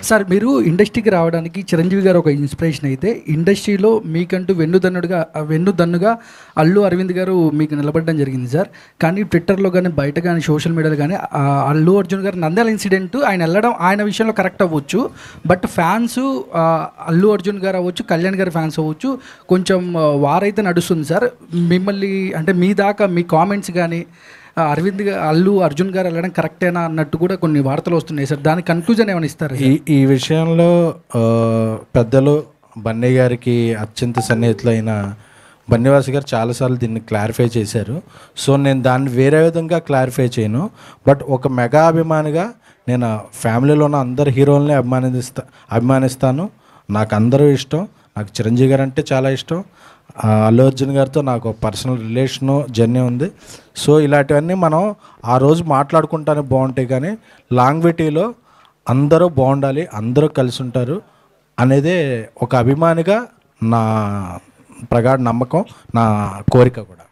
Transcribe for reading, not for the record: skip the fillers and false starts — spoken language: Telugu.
సార్ మీరు ఇండస్ట్రీకి రావడానికి చిరంజీవి గారు ఒక ఇన్స్పిరేషన్ అయితే, ఇండస్ట్రీలో మీకంటూ వెన్నుదన్నుగా అల్లు అరవింద్ గారు మీకు నిలబడడం జరిగింది సార్. కానీ ట్విట్టర్లో కానీ బయట కానీ సోషల్ మీడియాలో కానీ అల్లు అర్జున్ గారు నంద్యాల ఇన్సిడెంట్ ఆయన వెళ్ళడం ఆయన విషయంలో కరెక్ట్ అవ్వచ్చు. బట్ ఫ్యాన్స్ అల్లు అర్జున్ గారు అవ్వచ్చు, కళ్యాణ్ గారి ఫ్యాన్స్ అవ్వచ్చు, కొంచెం వారైతే నడుస్తుంది సార్. మిమ్మల్ని అంటే మీ దాకా మీ కామెంట్స్ కానీ అల్లు అర్జున్ గారు వెళ్ళడం కరెక్టేనా అన్నట్టు కూడా కొన్ని వార్తలు వస్తున్నాయి సార్. దాని కన్క్లూజన్ ఏమైనా ఇస్తారు? ఈ విషయంలో పెద్దలు బన్నీ గారికి అత్యంత సన్నిహితులైన బన్నీవాస్ గారు చాలాసార్లు దీన్ని క్లారిఫై చేశారు. సో నేను దాన్ని వేరే విధంగా క్లారిఫై చేయను. బట్ ఒక మెగా అభిమానిగా నేను ఫ్యామిలీలో ఉన్న అందరు హీరోలని అభిమానిస్తాను. నాకు అందరూ ఇష్టం. నాకు చిరంజీవి గారు అంటే చాలా ఇష్టం. అల్లు అర్జున్ గారితో నాకు పర్సనల్ రిలేషను జర్నీ ఉంది. సో ఇలాంటివన్నీ మనం ఆ రోజు మాట్లాడుకుంటానే బాగుంటాయి. కానీ లాంగ్విటీలో అందరూ బాగుండాలి, అందరూ కలిసి ఉంటారు అనేదే ఒక అభిమానిగా నా ప్రగాఢ నమ్మకం, నా కోరిక కూడా.